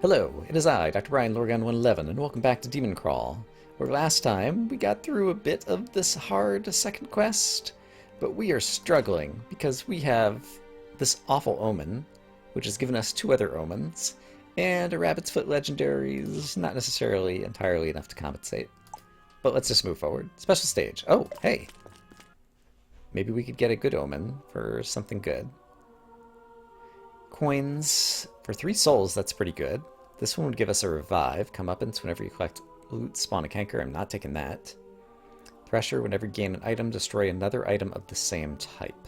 Hello, it is I, Dr. Brian Lorgan 111, and welcome back to DemonCrawl, where last time we got through a bit of this hard second quest, but we are struggling because we have this awful omen, which has given us two other omens, and a Rabbit's Foot legendary is not necessarily entirely enough to compensate. But let's just move forward. Special stage. Oh, hey! Maybe we could get a good omen for something good. Coins for 3 souls, that's pretty good. This one would give us a revive. Comeuppance whenever you collect loot, spawn a canker. I'm not taking that. Thresher, whenever you gain an item, destroy another item of the same type.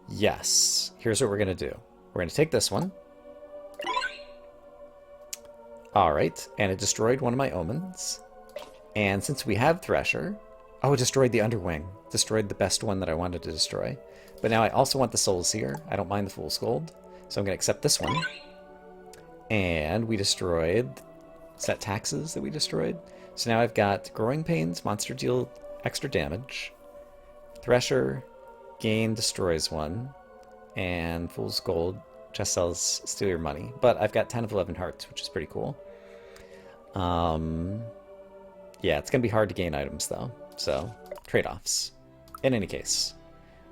Yes. Here's what we're going to do. We're going to take this one. Alright, and it destroyed one of my omens. And since we have Thresher... Oh, it destroyed the Underwing. Destroyed the best one that I wanted to destroy. But now I also want the Souls here. I don't mind the Fool's Gold. So I'm going to accept this one. And we destroyed... set taxes that we destroyed. So now I've got Growing Pains, monster deal extra damage. Thresher, gain destroys one. And Fool's Gold just sells steal your money. But I've got 10 of 11 hearts, which is pretty cool. Yeah, it's going to be hard to gain items, though. So, trade-offs. In any case,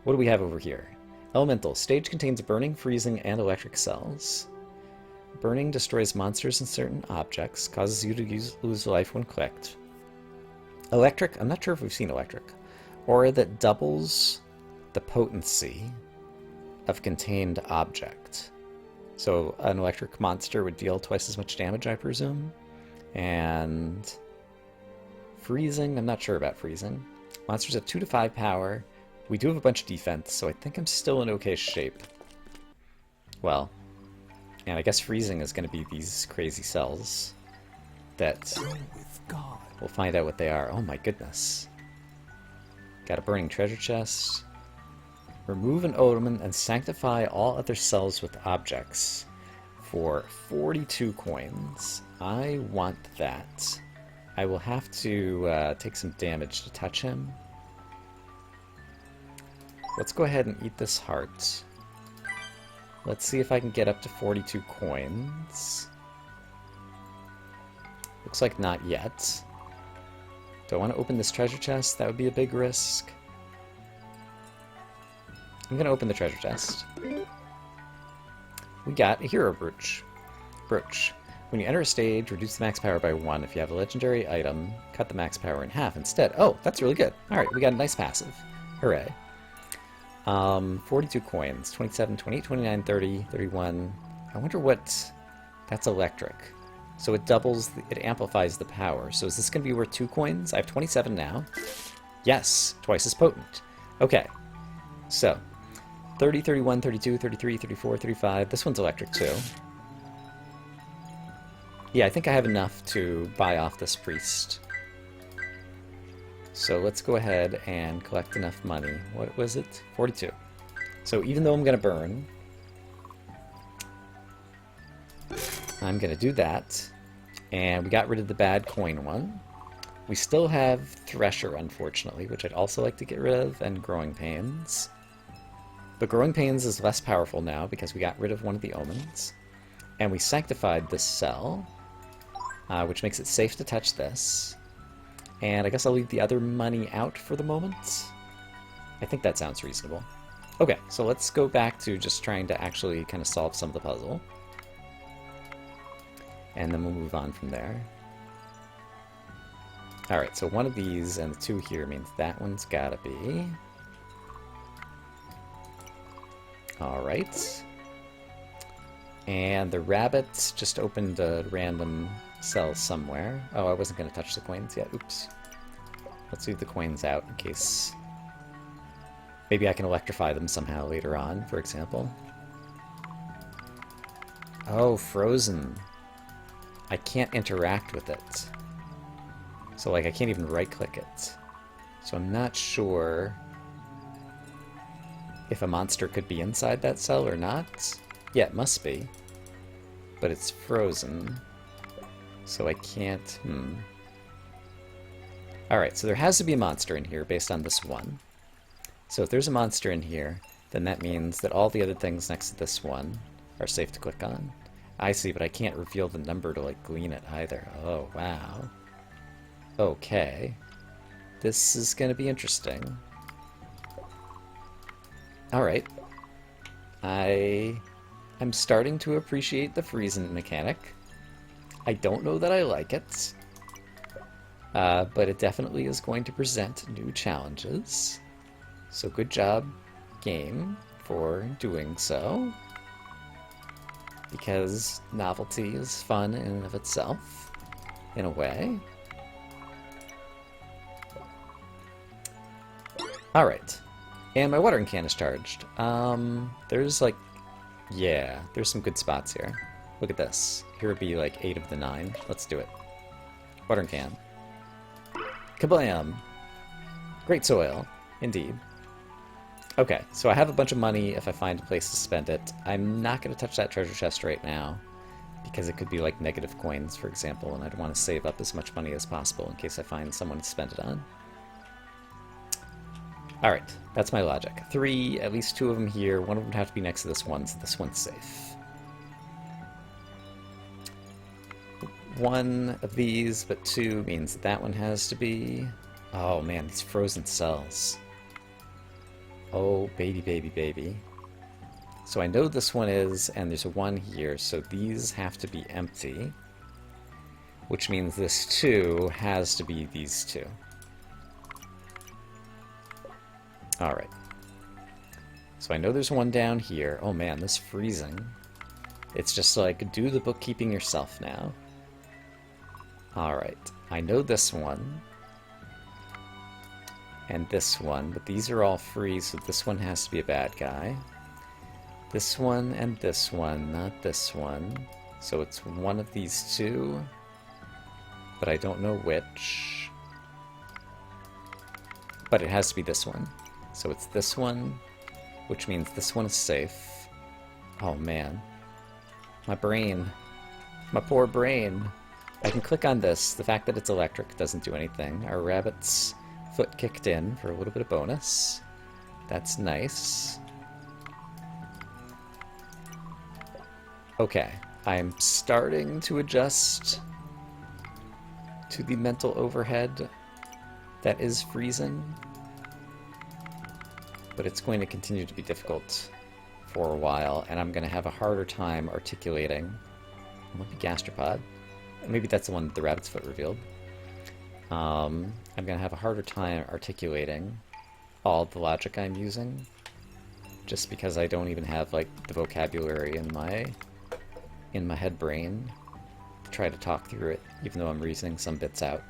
what do we have over here? Elemental. Stage contains burning, freezing, and electric cells. Burning destroys monsters and certain objects, causes you to lose life when clicked. Electric. I'm not sure if we've seen electric. Aura that doubles the potency of contained object. So an electric monster would deal twice as much damage, I presume. And freezing, I'm not sure about freezing. Monsters have 2 to 5 power. We do have a bunch of defense, so I think I'm still in okay shape. Well, and I guess freezing is going to be these crazy cells that we'll find out what they are. Oh my goodness. Got a burning treasure chest. Remove an omen and sanctify all other cells with objects for 42 coins. I want that. I will have to take some damage to touch him. Let's go ahead and eat this heart. Let's see if I can get up to 42 coins. Looks like not yet. Do I want to open this treasure chest? That would be a big risk. I'm going to open the treasure chest. We got a hero brooch. When you enter a stage, reduce the max power by 1. If you have a legendary item, cut the max power in half instead. Oh, that's really good. Alright, we got a nice passive. Hooray. 42 coins. 27, 28, 29, 30, 31. I wonder what... That's electric. So it doubles, it amplifies the power. So is this going to be worth 2 coins? I have 27 now. Yes, twice as potent. Okay, so 30, 31, 32, 33, 34, 35. This one's electric too. Yeah, I think I have enough to buy off this priest. So let's go ahead and collect enough money. What was it? 42. So even though I'm going to burn, I'm going to do that. And we got rid of the bad coin one. We still have Thresher, unfortunately, which I'd also like to get rid of, and Growing Pains. But Growing Pains is less powerful now because we got rid of one of the omens. And we sanctified this cell, which makes it safe to touch this. And I guess I'll leave the other money out for the moment. I think that sounds reasonable. Okay, so let's go back to just trying to actually kind of solve some of the puzzle. And then we'll move on from there. Alright, so one of these and the 2 here means that one's gotta be... Alright. And the rabbit just opened a random cell somewhere. Oh, I wasn't going to touch the coins yet. Oops. Let's leave the coins out in case... Maybe I can electrify them somehow later on, for example. Oh, frozen. I can't interact with it. So, like, I can't even right-click it. So I'm not sure if a monster could be inside that cell or not. Yeah, it must be. But it's frozen. So I can't... Alright, so there has to be a monster in here based on this one. So if there's a monster in here, then that means that all the other things next to this one are safe to click on. I see, but I can't reveal the number to, like, glean it either. Oh, wow. Okay. This is gonna be interesting. Alright. I'm starting to appreciate the freezing mechanic. I don't know that I like it. But it definitely is going to present new challenges. So good job, game, for doing so. Because novelty is fun in and of itself, in a way. Alright. And my watering can is charged. There's like... Yeah, there's some good spots here. Look at this. Here would be like 8 of the 9. Let's do it. Watering can. Kablam! Great soil, indeed. Okay, so I have a bunch of money if I find a place to spend it. I'm not going to touch that treasure chest right now, because it could be like negative coins, for example, and I'd want to save up as much money as possible in case I find someone to spend it on. Alright, that's my logic. 3, at least 2 of them here. One of them would have to be next to this one, so this one's safe. 1 of these, but 2 means that one has to be... Oh man, these frozen cells. Oh, baby, baby, baby. So I know this one is, and there's a 1 here, so these have to be empty. Which means this 2 has to be these 2. Alright. So I know there's 1 down here. Oh man, this freezing. It's just like, do the bookkeeping yourself now. Alright. I know this one. And this one, but these are all free, so this one has to be a bad guy. This one and this one, not this one. So it's one of these 2, but I don't know which. But it has to be this one. So it's this one, which means this one is safe. Oh man. My brain. My poor brain. I can click on this. The fact that it's electric doesn't do anything. Our rabbit's foot kicked in for a little bit of bonus. That's nice. Okay, I'm starting to adjust to the mental overhead that is freezing, but it's going to continue to be difficult for a while, and I'm going to have a harder time articulating. It might be gastropod. Maybe that's the one that the rabbit's foot revealed. I'm going to have a harder time articulating all the logic I'm using, just because I don't even have like the vocabulary in my head brain to try to talk through it, even though I'm reasoning some bits out.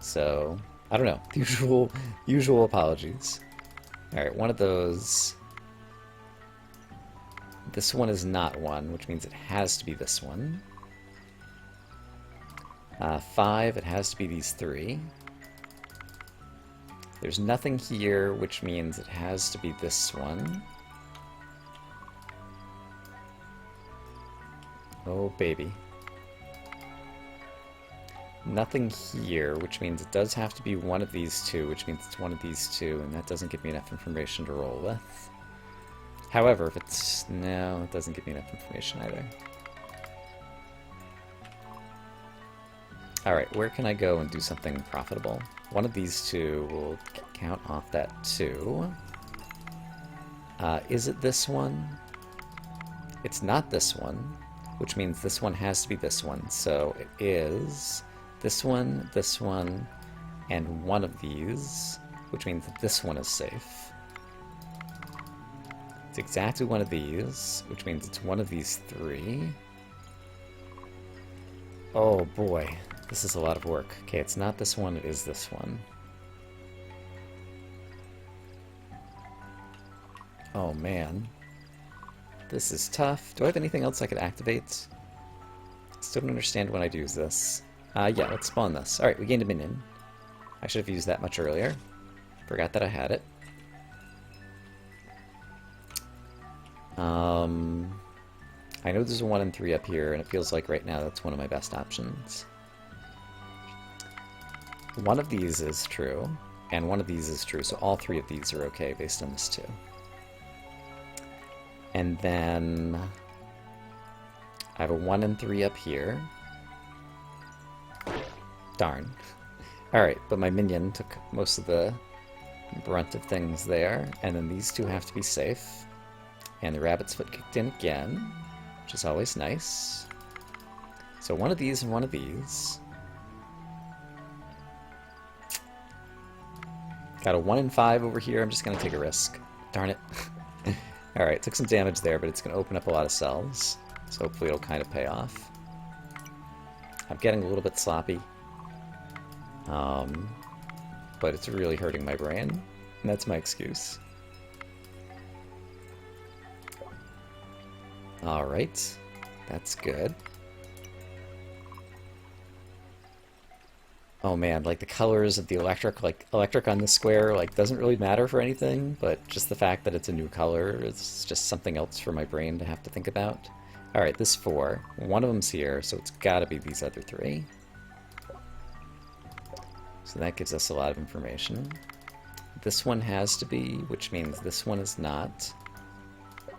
So, I don't know. Usual apologies. Alright, one of those. This one is not 1, which means it has to be this one. 5, it has to be these 3. There's nothing here, which means it has to be this one. Oh, baby. Nothing here, which means it does have to be one of these 2, which means it's one of these 2, and that doesn't give me enough information to roll with. However, if it's... No, it doesn't give me enough information either. Alright, where can I go and do something profitable? One of these 2 will count off that 2. Is it this one? It's not this one, which means this one has to be this one. So it is this one, and one of these, which means that this one is safe. It's exactly one of these, which means it's one of these 3. Oh boy, this is a lot of work. Okay, it's not this one, it is this one. Oh man. This is tough. Do I have anything else I could activate? Still don't understand when I'd use this. Yeah, let's spawn this. Alright, we gained a minion. I should have used that much earlier. Forgot that I had it. I know there's a 1 and 3 up here, and it feels like right now that's one of my best options. One of these is true, and one of these is true, so all 3 of these are okay based on this 2. And then I have a 1 and 3 up here. Darn. Alright, but my minion took most of the brunt of things there, and then these two have to be safe. And the rabbit's foot kicked in again, which is always nice. So one of these and one of these. Got a 1 and 5 over here, I'm just going to take a risk. Darn it. Alright, took some damage there, but it's going to open up a lot of cells. So hopefully it'll kind of pay off. I'm getting a little bit sloppy. But it's really hurting my brain, and that's my excuse. Alright, that's good. Oh man, like the colors of the electric on this square, like doesn't really matter for anything, but just the fact that it's a new color is just something else for my brain to have to think about. Alright, this 4. One of them's here, so it's gotta be these other 3. So that gives us a lot of information. This one has to be, which means this one is not.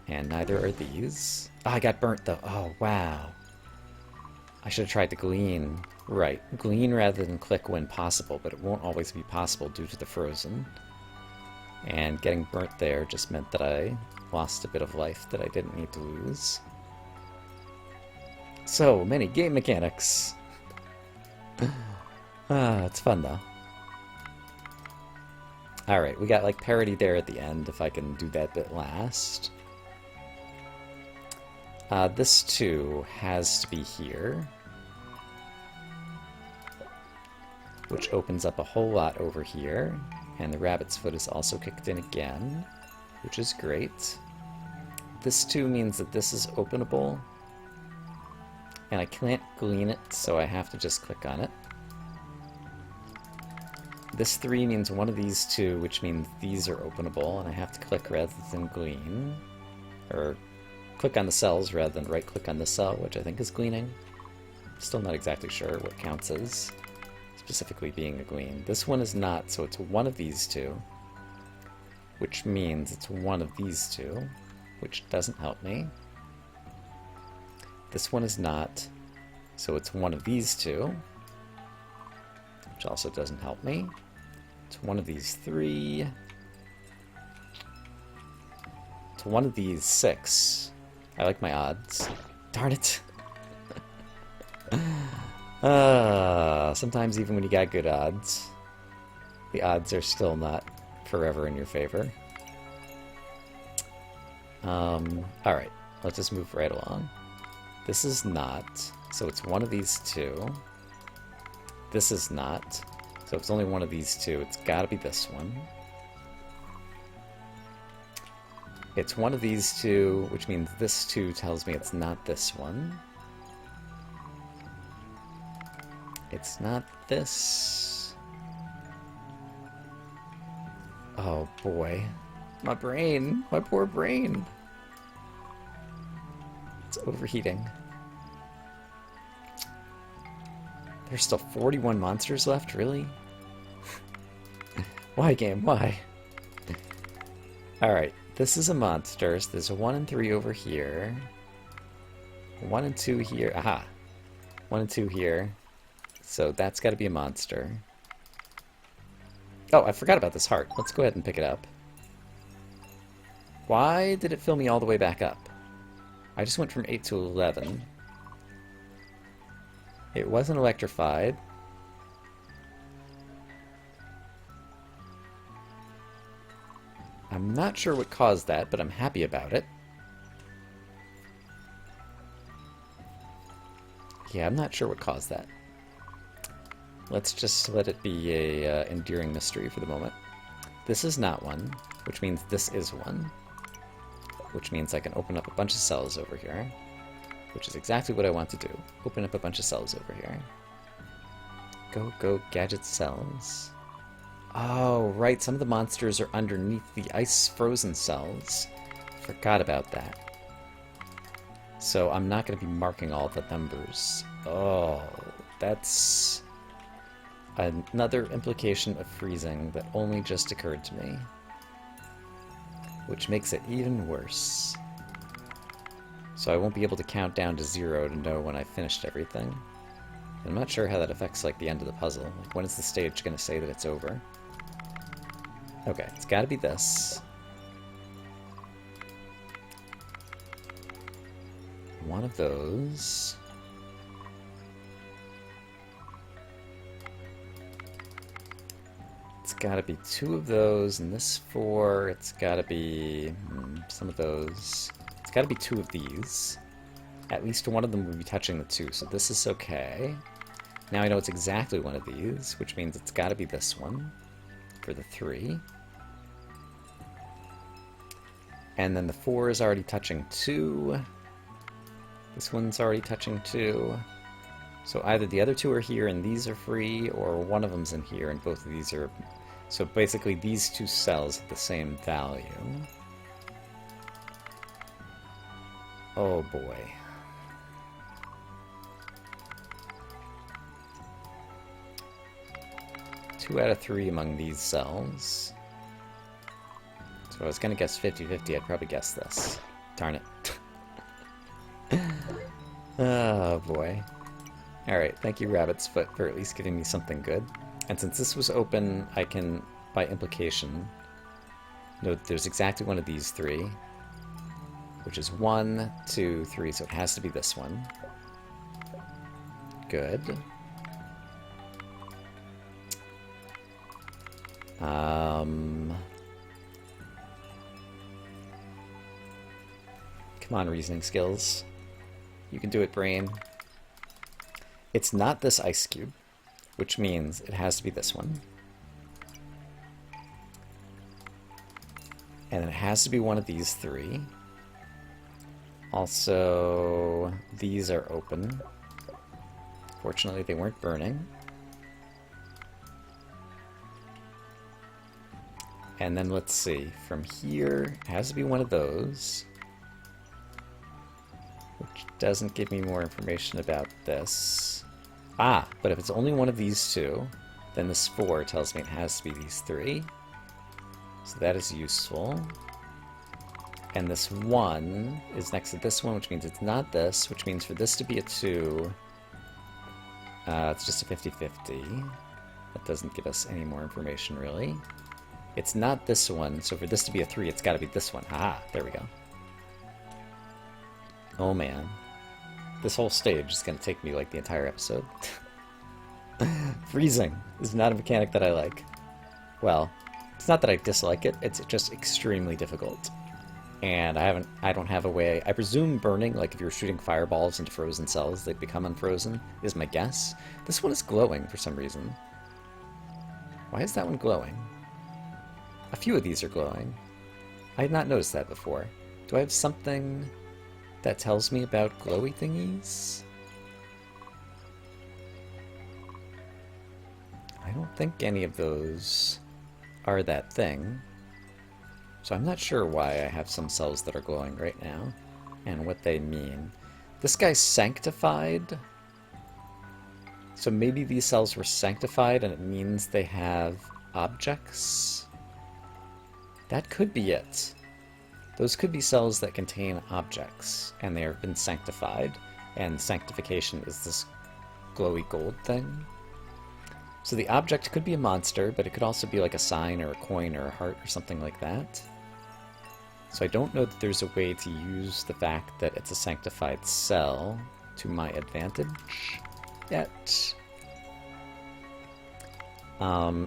And neither are these. Oh, I got burnt though. Oh, wow. I should have tried to glean. Right, glean rather than click when possible, but it won't always be possible due to the frozen. And getting burnt there just meant that I lost a bit of life that I didn't need to lose. So many game mechanics. It's fun though. Alright, we got like parity there at the end, if I can do that bit last. This 2 has to be here. Which opens up a whole lot over here. And the rabbit's foot is also kicked in again, which is great. This 2 means that this is openable. And I can't glean it, so I have to just click on it. This 3 means one of these 2, which means these are openable, and I have to click rather than glean. Or click on the cells rather than right-click on the cell, which I think is gleaning. Still not exactly sure what counts as specifically being a glean. This one is not, so it's one of these 2, which means it's one of these 2, which doesn't help me. This one is not, so it's one of these 2, which also doesn't help me. It's one of these 3. It's one of these 6. I like my odds. Darn it! Sometimes even when you got good odds, the odds are still not forever in your favor. Alright, let's just move right along. This is not, so it's one of these 2. This is not, so if it's only one of these 2, it's gotta be this one. It's one of these 2, which means this 2 tells me it's not this one. It's not this. Oh boy. My brain! My poor brain! It's overheating. There's still 41 monsters left? Really? Why, game? Why? Alright, this is a monster. So there's a 1 and 3 over here. 1 and 2 here. Aha! 1 and 2 here. So that's got to be a monster. Oh, I forgot about this heart. Let's go ahead and pick it up. Why did it fill me all the way back up? I just went from 8 to 11. It wasn't electrified. I'm not sure what caused that, but I'm happy about it. Yeah, I'm not sure what caused that. Let's just let it be a endearing mystery for the moment. This is not one, which means this is one. Which means I can open up a bunch of cells over here. Which is exactly what I want to do. Open up a bunch of cells over here. Go, go, gadget cells. Oh, right, some of the monsters are underneath the ice-frozen cells. Forgot about that. So I'm not going to be marking all the numbers. Oh, that's another implication of freezing that only just occurred to me. Which makes it even worse. So I won't be able to count down to 0 to know when I finished everything. I'm not sure how that affects like the end of the puzzle. Like, when is the stage going to say that it's over? Okay, it's got to be this. One of those. It's got to be 2 of those, and this 4. It's got to be some of those. It's got to be 2 of these. At least one of them will be touching the 2, so this is okay. Now I know it's exactly one of these, which means it's got to be this one for the 3. And then the 4 is already touching 2. This one's already touching 2. So either the other 2 are here and these are free, or one of them's in here and both of these are... So basically these 2 cells have the same value. Oh boy. Two out of 3 among these cells. So I was gonna guess 50-50, I'd probably guess this. Darn it. Oh boy. Alright, thank you Rabbit's Foot for at least giving me something good. And since this was open, I can, by implication, know that there's exactly one of these 3. Which is 1, 2, 3, so it has to be this one. Good. Come on, reasoning skills. You can do it, brain. It's not this ice cube, which means it has to be this one. And it has to be one of these 3. Also, these are open. Fortunately, they weren't burning. And then let's see, from here, it has to be one of those. Which doesn't give me more information about this. Ah, but if it's only one of these 2, then this 4 tells me it has to be these 3. So that is useful. And this 1 is next to this one, which means it's not this, which means for this to be a 2, it's just a 50-50. That doesn't give us any more information, really. It's not this one, so for this to be a 3, it's got to be this one. Ah, there we go. Oh man. This whole stage is going to take me like the entire episode. Freezing is not a mechanic that I like. Well, it's not that I dislike it, it's just extremely difficult. And I don't have a way... I presume burning, like if you're shooting fireballs into frozen cells, they'd become unfrozen, is my guess. This one is glowing for some reason. Why is that one glowing? A few of these are glowing. I had not noticed that before. Do I have something that tells me about glowy thingies? I don't think any of those are that thing. So I'm not sure why I have some cells that are glowing right now, and what they mean. This guy's sanctified. So maybe these cells were sanctified and it means they have objects? That could be it. Those could be cells that contain objects, and they have been sanctified, and sanctification is this glowy gold thing. So the object could be a monster, but it could also be like a sign or a coin or a heart or something like that. So I don't know that there's a way to use the fact that it's a sanctified cell to my advantage yet.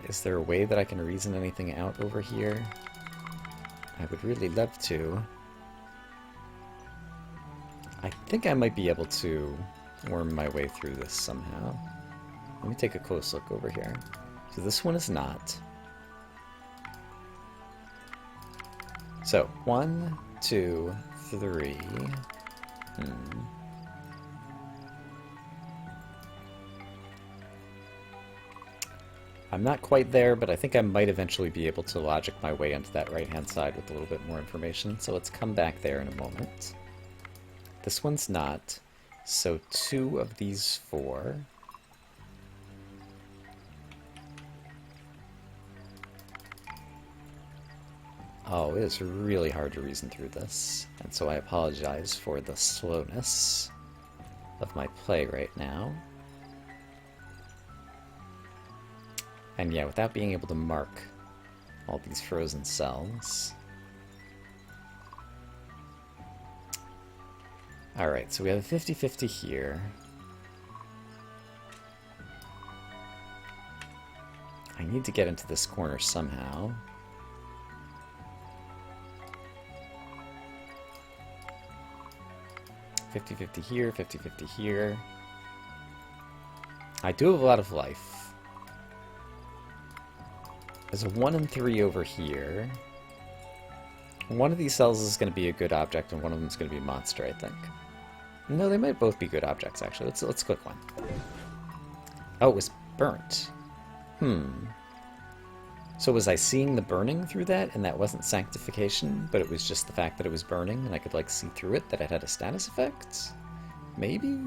Is there a way that I can reason anything out over here? I would really love to. I think I might be able to worm my way through this somehow. Let me take a close look over here. So this one is not. So, 1, 2, 3. I'm not quite there, but I think I might eventually be able to logic my way into that right-hand side with a little bit more information. So let's come back there in a moment. This one's not. So 2 of these 4. Oh, it is really hard to reason through this, and so I apologize for the slowness of my play right now. And yeah, without being able to mark all these frozen cells. Alright, so we have a 50-50 here. I need to get into this corner somehow. $50-50 here, $50-50 here. I do have a lot of life. There's a 1 and 3 over here. One of these cells is going to be a good object, and one of them is going to be a monster, I think. No, they might both be good objects, actually. Let's click one. Oh, it was burnt. So was I seeing the burning through that, and that wasn't sanctification, but it was just the fact that it was burning, and I could, like, see through it, that it had a status effect? Maybe?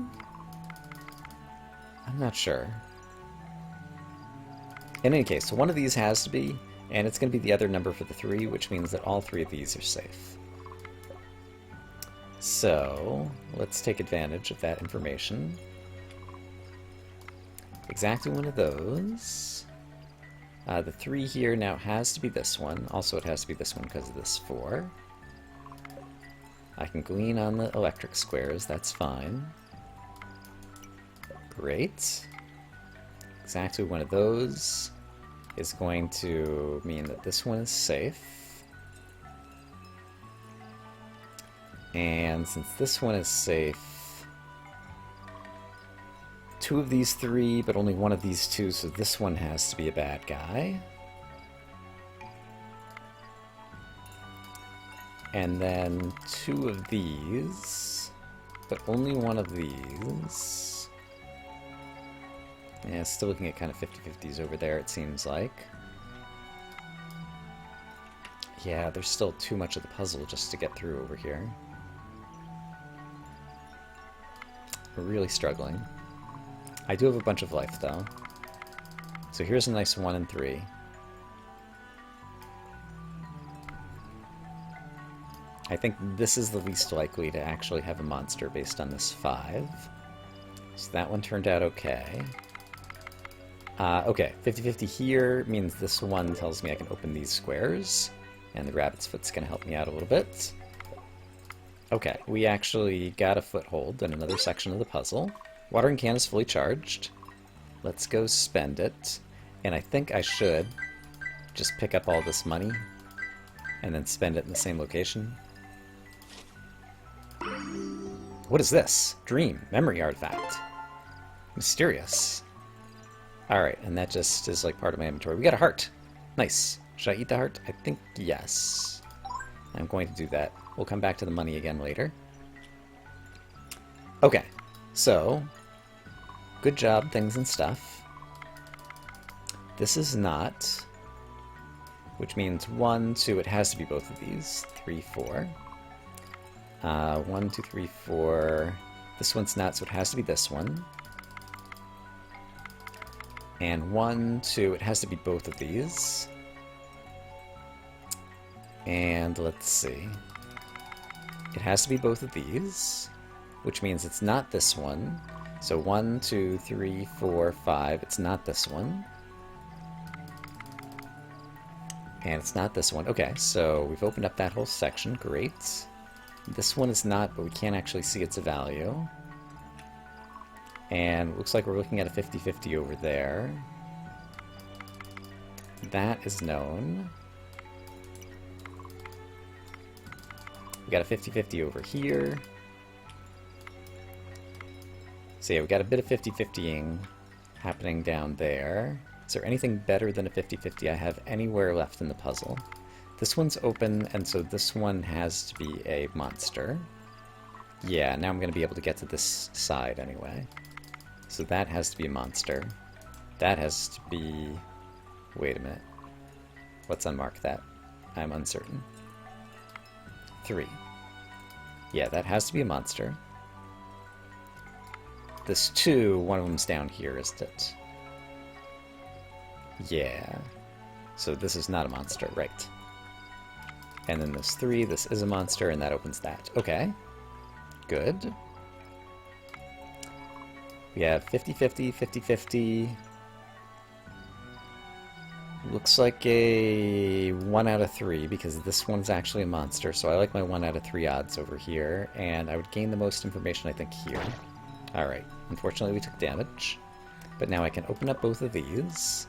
I'm not sure. In any case, so one of these has to be, and it's going to be the other number for the 3, which means that all 3 of these are safe. So, let's take advantage of that information. Exactly one of those. The 3 here now has to be this one. Also, it has to be this one because of this 4. I can glean on the electric squares, that's fine. Great. Exactly one of those is going to mean that this one is safe. And since this one is safe, 2 of these 3, but only one of these 2, so this one has to be a bad guy. And then 2 of these, but only one of these. Yeah, still looking at kind of 50-50s over there, it seems like. Yeah, there's still too much of the puzzle just to get through over here. We're really struggling. I do have a bunch of life, though. So here's a nice 1 and 3. I think this is the least likely to actually have a monster based on this 5. So that one turned out okay. Okay, 50-50 here means this one tells me I can open these squares, and the rabbit's foot's going to help me out a little bit. Okay, we actually got a foothold in another section of the puzzle. Watering can is fully charged. Let's go spend it. And I think I should just pick up all this money and then spend it in the same location. What is this? Dream. Memory artifact. Mysterious. Alright, and that just is like part of my inventory. We got a heart. Nice. Should I eat the heart? I think yes. I'm going to do that. We'll come back to the money again later. Okay. So, good job, things and stuff. This is not, which means 1, 2, it has to be both of these. 3, 4. 1, 2, 3, 4. This one's not, so it has to be this one. And 1, 2, it has to be both of these. And let's see. It has to be both of these, which means it's not this one. So 1, 2, 3, 4, 5. It's not this one. And it's not this one. Okay, so we've opened up that whole section. Great. This one is not, but we can't actually see its value. And it looks like we're looking at a 50-50 over there. That is known. We got a 50-50 over here. So yeah, we got a bit of 50-50ing happening down there. Is there anything better than a 50-50 I have anywhere left in the puzzle? This one's open, and so this one has to be a monster. Yeah, now I'm going to be able to get to this side anyway. So that has to be a monster. That has to be... Wait a minute. Let's unmark that. I'm uncertain. 3. Yeah, that has to be a monster. This 2, one of them's down here, isn't it? Yeah. So this is not a monster, right. And then this 3, this is a monster, and that opens that. Okay. Good. We have 50-50, 50-50. Looks like a 1 out of 3, because this one's actually a monster, so I like my 1 out of 3 odds over here, and I would gain the most information, I think, here. Alright, unfortunately we took damage, but now I can open up both of these.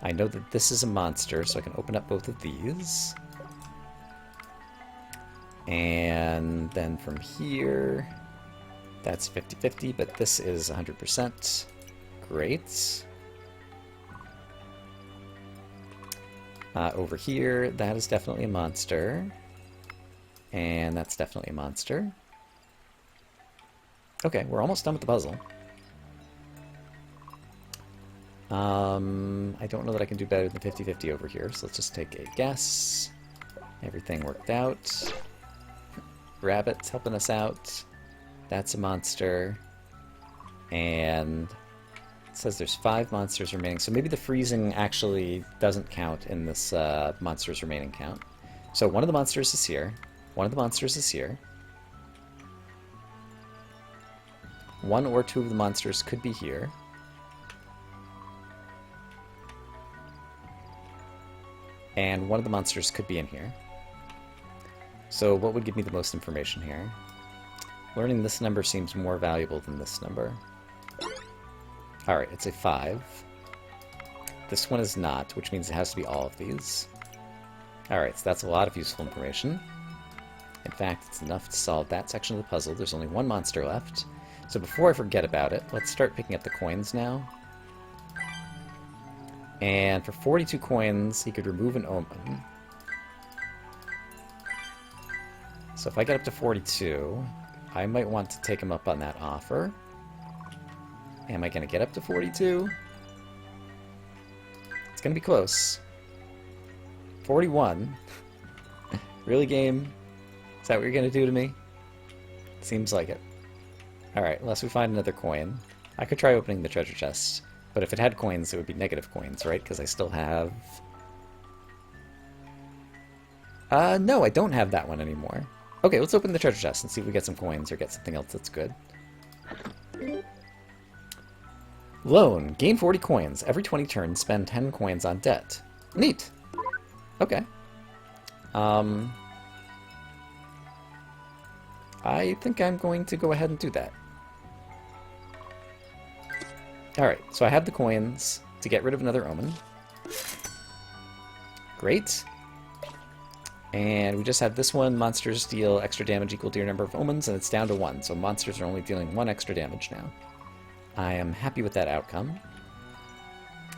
I know that this is a monster, so I can open up both of these. And then from here, that's 50-50, but this is 100%. Great. Over here, that is definitely a monster. And that's definitely a monster. Okay, we're almost done with the puzzle. I don't know that I can do better than 50-50 over here, so let's just take a guess. Everything worked out. Rabbit's helping us out. That's a monster. And it says there's 5 monsters remaining, so maybe the freezing actually doesn't count in this monsters remaining count. So one of the monsters is here. One of the monsters is here. 1 or 2 of the monsters could be here. And one of the monsters could be in here. So what would give me the most information here? Learning this number seems more valuable than this number. Alright, it's a 5. This one is not, which means it has to be all of these. Alright, so that's a lot of useful information. In fact, it's enough to solve that section of the puzzle. There's only 1 monster left. So before I forget about it, let's start picking up the coins now. And for 42 coins, he could remove an omen. So if I get up to 42, I might want to take him up on that offer. Am I going to get up to 42? It's going to be close. 41. Really, game? Is that what you're going to do to me? Seems like it. Alright, unless we find another coin. I could try opening the treasure chest. But if it had coins, it would be negative coins, right? Because I still have... no, I don't have that one anymore. Okay, let's open the treasure chest and see if we get some coins or get something else that's good. Loan. Gain 40 coins. Every 20 turns, spend 10 coins on debt. Neat. Okay. I think I'm going to go ahead and do that. Alright, so I have the coins to get rid of another omen. Great. And we just have this one. Monsters deal extra damage equal to your number of omens, and it's down to 1. So monsters are only dealing 1 extra damage now. I am happy with that outcome.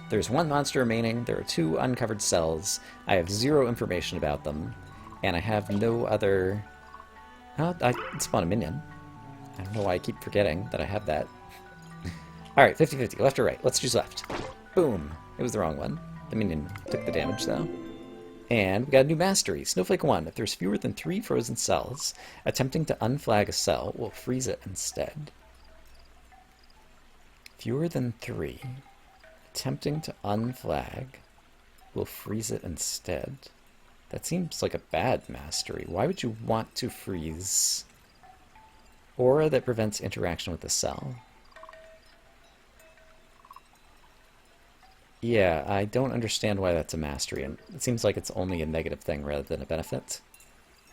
There's 1 monster remaining. There are 2 uncovered cells. I have 0 information about them. And I have no other... Oh, I can spawn a minion. I don't know why I keep forgetting that I have that. Alright, 50-50. Left or right? Let's choose left. Boom. It was the wrong one. The minion took the damage, though. And we got a new mastery. Snowflake 1. If there's fewer than 3 frozen cells, attempting to unflag a cell will freeze it instead. Fewer than 3. Attempting to unflag will freeze it instead. That seems like a bad mastery. Why would you want to freeze aura that prevents interaction with the cell? Yeah, I don't understand why that's a mastery, and it seems like it's only a negative thing rather than a benefit.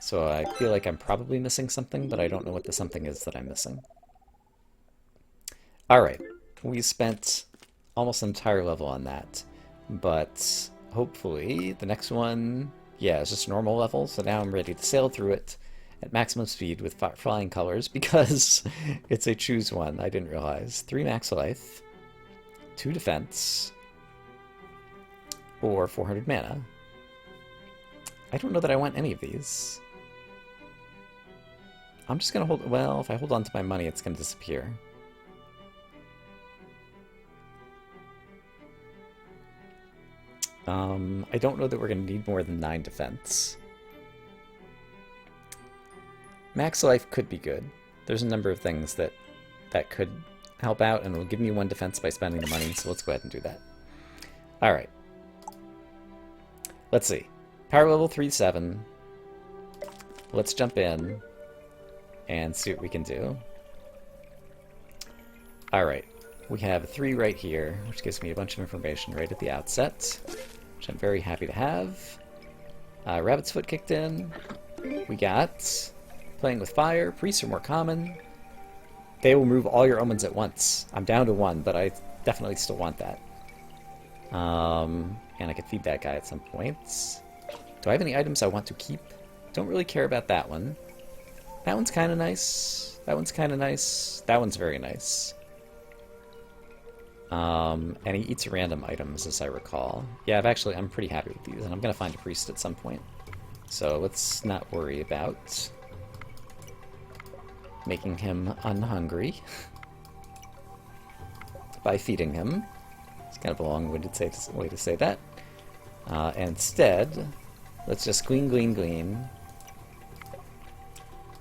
So I feel like I'm probably missing something, but I don't know what the something is that I'm missing. Alright, we spent almost an entire level on that, but hopefully the next one, yeah, it's just a normal level, so now I'm ready to sail through it at maximum speed with flying colors, because it's a choose one, I didn't realize. 3 max life, 2 defense, or 400 mana. I don't know that I want any of these. I'm just gonna hold... Well, if I hold on to my money, it's gonna disappear. I don't know that we're gonna need more than 9 defense. Max life could be good. There's a number of things that could help out, and will give me 1 defense by spending the money, so let's go ahead and do that. Alright. Let's see. Power level 3-7. let's jump in and see what we can do. Alright, we have 3 right here, which gives me a bunch of information right at the outset, which I'm very happy to have. Rabbit's Foot kicked in. We got Playing with Fire. Priests are more common. They will remove all your omens at once. I'm down to 1, but I definitely still want that. And I could feed that guy at some points. Do I have any items I want to keep? Don't really care about that one. That one's kind of nice. That one's kind of nice. That one's very nice. And he eats random items, as I recall. Yeah, I'm pretty happy with these, and I'm going to find a priest at some point. So let's not worry about making him unhungry by feeding him. It's kind of a long-winded way to say that. Instead, let's just glean,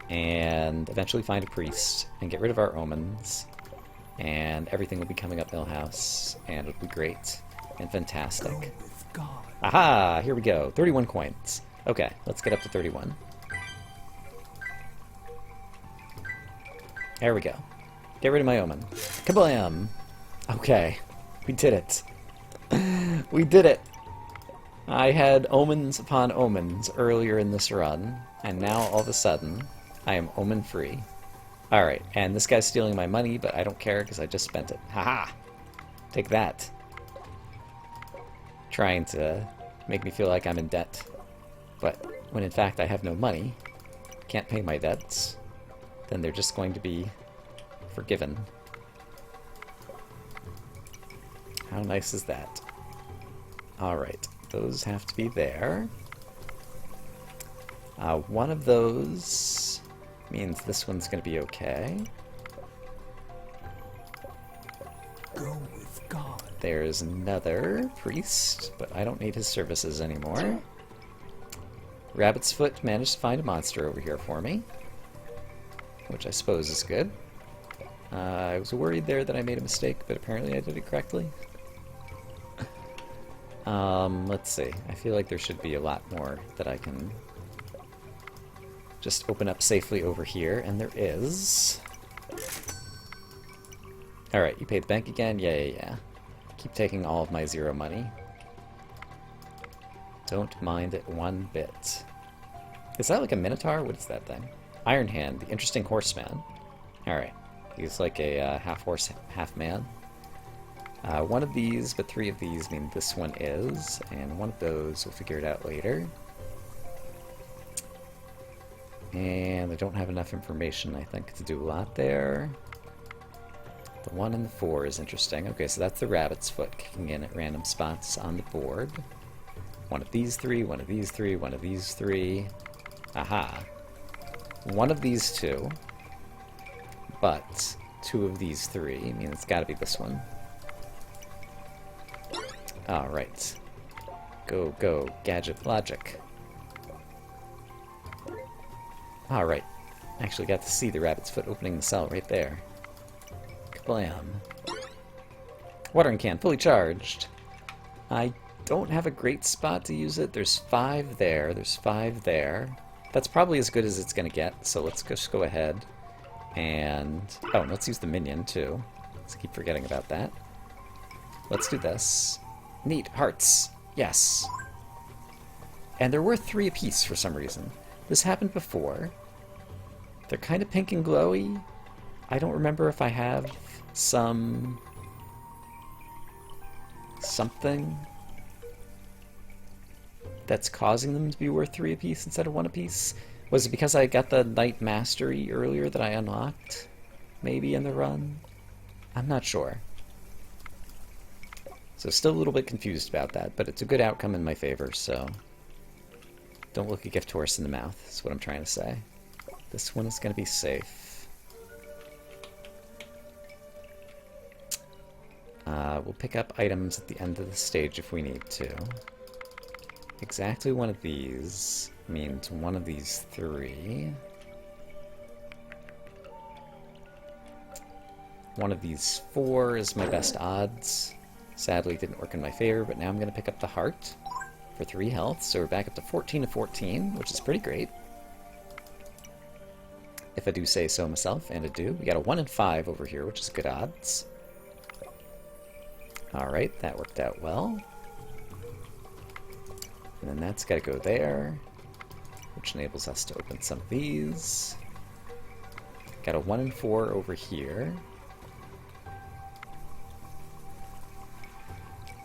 and eventually find a priest, and get rid of our omens, and everything will be coming up Millhouse, and it'll be great and fantastic. Aha! Here we go. 31 coins. Okay, let's get up to 31. There we go. Get rid of my omen. Kablam! Okay, we did it. We did it! I had omens upon omens earlier in this run, and now all of a sudden, I am omen-free. Alright, and this guy's stealing my money, but I don't care because I just spent it. Haha! Take that. Trying to make me feel like I'm in debt. But when in fact I have no money, can't pay my debts, then they're just going to be forgiven. How nice is that? Alright, those have to be there. One of those means this one's going to be okay. Go with God. There's another priest, but I don't need his services anymore. Rabbit's Foot managed to find a monster over here for me, which I suppose is good. I was worried there that I made a mistake, but apparently I did it correctly. Let's see. I feel like there should be a lot more that I can just open up safely over here, and there is. Alright, you paid the bank again? Yeah. Keep taking all of my 0 money. Don't mind it one bit. Is that like a minotaur? What is that thing? Iron Hand, the interesting horseman. Alright, he's like a half horse, half man. One of these, but 3 of these mean this one is, and one of those, we'll figure it out later. And I don't have enough information, I think, to do a lot there. The 1 and the 4 is interesting. Okay, so that's the Rabbit's Foot kicking in at random spots on the board. One of these 3, one of these 3, one of these 3. Aha. One of these 2, but 2 of these 3. I mean, it's got to be this one. Alright. Go, Gadget Logic. Alright. Actually got to see the Rabbit's Foot opening the cell right there. Kablam. Watering can, fully charged. I don't have a great spot to use it. There's 5 there. There's 5 there. That's probably as good as it's going to get, so let's just go ahead and... Oh, let's use the minion, too. Let's keep forgetting about that. Let's do this. Neat. Hearts. Yes. And they're worth 3 apiece for some reason. This happened before. They're kind of pink and glowy. I don't remember if I have something that's causing them to be worth 3 apiece instead of 1 apiece. Was it because I got the Knight Mastery earlier that I unlocked? Maybe in the run? I'm not sure. So still a little bit confused about that, but it's a good outcome in my favor, so... Don't look a gift horse in the mouth, is what I'm trying to say. This one is going to be safe. We'll pick up items at the end of the stage if we need to. Exactly one of these means one of these 3. One of these 4 is my best odds. Sadly, it didn't work in my favor, but now I'm going to pick up the heart for 3 health, so we're back up to 14 of 14, which is pretty great. if I do say so myself, and I do. We got a 1 in 5 over here, which is good odds. Alright, that worked out well. And then that's got to go there, which enables us to open some of these. Got a 1 in 4 over here.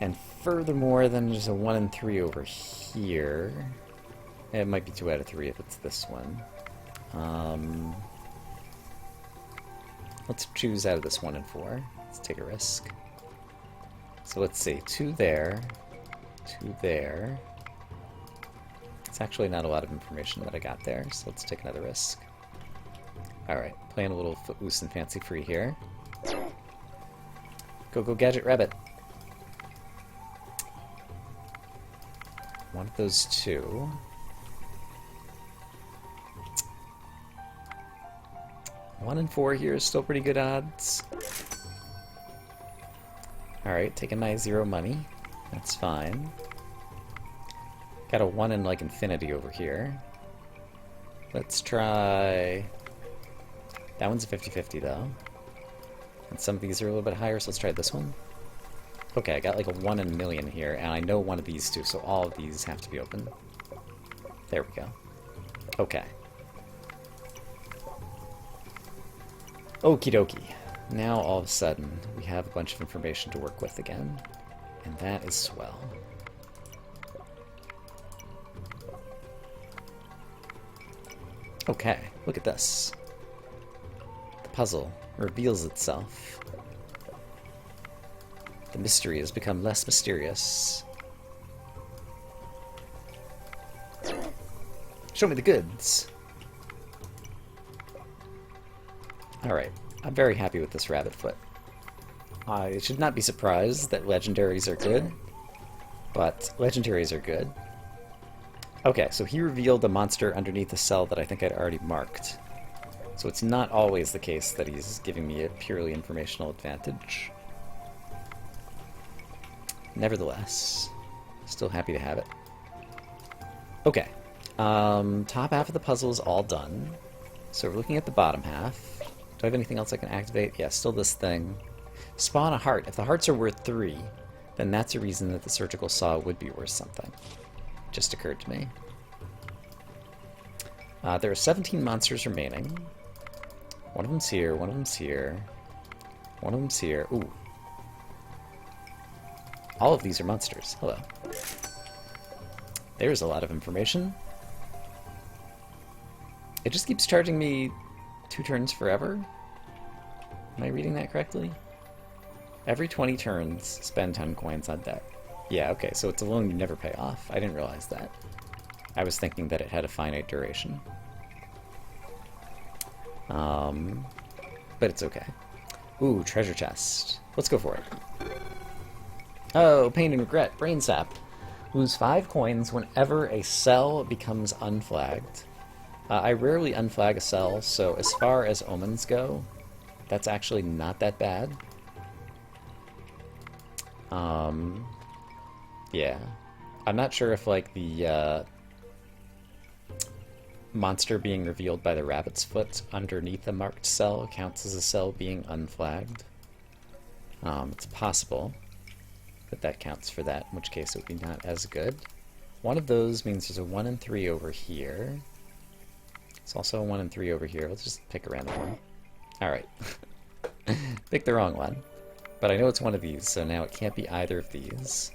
And furthermore, then there's a 1 in 3 over here. It might be 2 out of 3 if it's this one. Let's choose out of this 1 in 4. Let's take a risk. So let's see, 2 there, 2 there. It's actually not a lot of information that I got there, so let's take another risk. Alright, playing a little footloose and fancy free here. Go, go, Gadget Rabbit! One of those 2. One in 4 here is still pretty good odds. Alright, taking my 0 money. That's fine. Got a 1 in, like, infinity over here. Let's try... That one's a 50-50, though. And some of these are a little bit higher, so let's try this one. Okay, I got, like, a 1 in a million here, and I know one of these two, so all of these have to be open. There we go. Okay. Okie dokie. Now, all of a sudden, we have a bunch of information to work with again. And that is swell. Okay, look at this. The puzzle reveals itself. The mystery has become less mysterious. Show me the goods! Alright, I'm very happy with this rabbit foot. I should not be surprised that legendaries are good, but legendaries are good. Okay, so he revealed a monster underneath a cell that I think I'd already marked. So it's not always the case that he's giving me a purely informational advantage. Nevertheless, still happy to have it. Okay, top half of the puzzle is all done. So we're looking at the bottom half. Do I have anything else I can activate? Yeah, still this thing. Spawn a heart. If the hearts are worth 3, then that's a reason that the surgical saw would be worth something. Just occurred to me. There are 17 monsters remaining. One of them's here, one of them's here. One of them's here. Ooh. All of these are monsters. Hello. There's a lot of information. It just keeps charging me 2 turns forever? Am I reading that correctly? Every 20 turns, spend 10 coins on deck. Yeah, okay, so it's a loan you never pay off. I didn't realize that. I was thinking that it had a finite duration. But it's okay. Ooh, treasure chest. Let's go for it. Oh, pain and regret. Brain sap. Lose 5 coins whenever a cell becomes unflagged. I rarely unflag a cell, so as far as omens go, that's actually not that bad. Yeah. I'm not sure if, like, the, monster being revealed by the rabbit's foot underneath a marked cell counts as a cell being unflagged. It's possible that that counts for that, in which case it would be not as good. One of those means there's a 1 in 3 over here. It's also a 1 in 3 over here. Let's just pick a random one. Alright. Pick the wrong one. But I know it's one of these, so now it can't be either of these.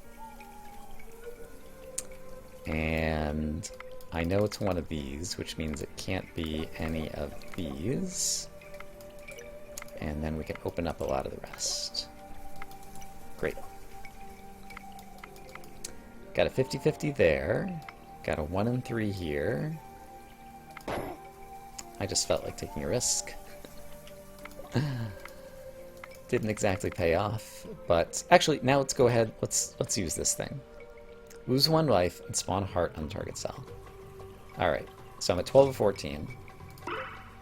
And I know it's one of these, which means it can't be any of these. And then we can open up a lot of the rest. Great. Got a 50-50 there. Got a 1 in 3 here. I just felt like taking a risk. Didn't exactly pay off, but actually now let's go ahead, let's use this thing. Lose 1 life and spawn a heart on the target cell. Alright, so I'm at 12 of 14.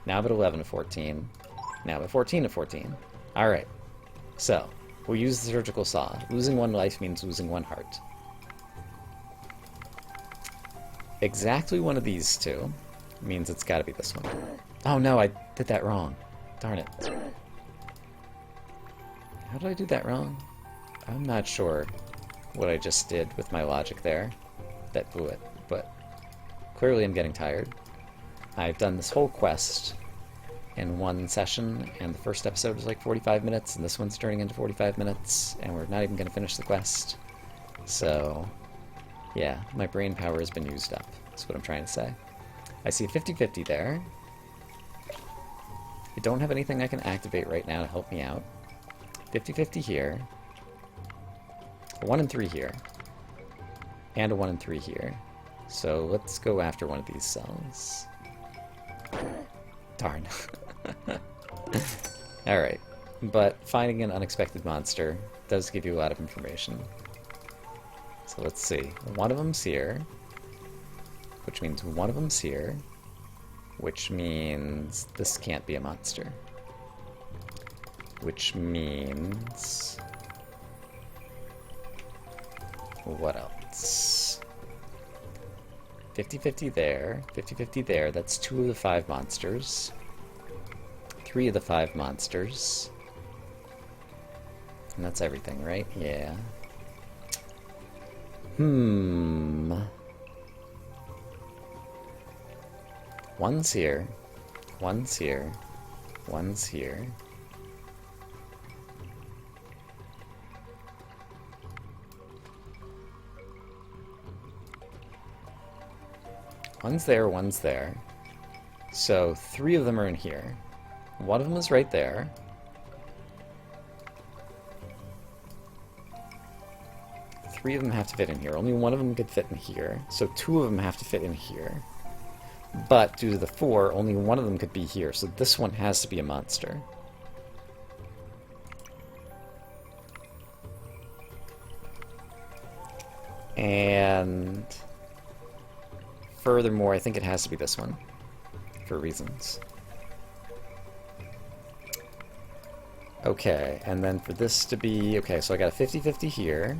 Now I'm at 11 of 14. Now I'm at 14 of 14. Alright, so we'll use the surgical saw. Losing 1 life means losing 1 heart. Exactly one of these two means it's gotta be this one. Oh no, Did that wrong. Darn it. How did I do that wrong? I'm not sure what I just did with my logic there that blew it, but clearly I'm getting tired. I've done this whole quest in one session, and the first episode was like 45 minutes, and this one's turning into 45 minutes, and we're not even going to finish the quest. So, yeah, my brain power has been used up. That's what I'm trying to say. I see a 50-50 there. I don't have anything I can activate right now to help me out. 50-50 here. A 1 and 3 here. And a 1 and 3 here. So let's go after one of these cells. Darn. Alright. But finding an unexpected monster does give you a lot of information. So let's see. One of them's here. Which means one of them's here. Which means this can't be a monster. Which means... what else? 50-50 there, 50-50 there. That's 2 of the 5 monsters. 3 of the 5 monsters. And that's everything, right? Yeah. One's here. One's here. One's here. One's there, one's there. So 3 of them are in here. One of them is right there. Three of them have to fit in here. Only one of them could fit in here. So 2 of them have to fit in here. But due to the 4, only one of them could be here. So this one has to be a monster. And furthermore, I think it has to be this one, for reasons. Okay, and then for this to be... okay, so I got a 50-50 here,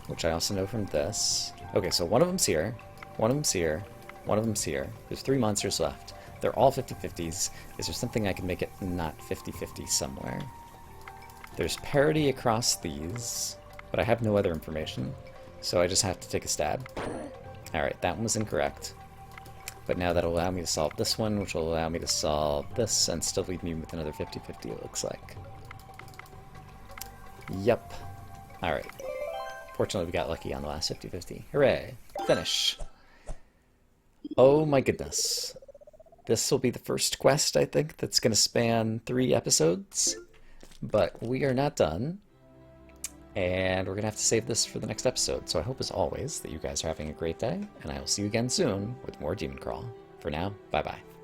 which I also know from this. Okay, so one of them's here, one of them's here, one of them's here. There's 3 monsters left. They're all 50-50s. Is there something I can make it not 50-50 somewhere? There's parity across these, but I have no other information, so I just have to take a stab. Alright, that one was incorrect. But now that'll allow me to solve this one, which will allow me to solve this, and still leave me with another 50-50, it looks like. Yep. Alright. Fortunately, we got lucky on the last 50-50. Hooray! Finish! Oh my goodness. This will be the first quest, I think, that's going to span 3 episodes. But we are not done. And we're going to have to save this for the next episode. So I hope, as always, that you guys are having a great day, and I will see you again soon with more DemonCrawl. For now, bye-bye.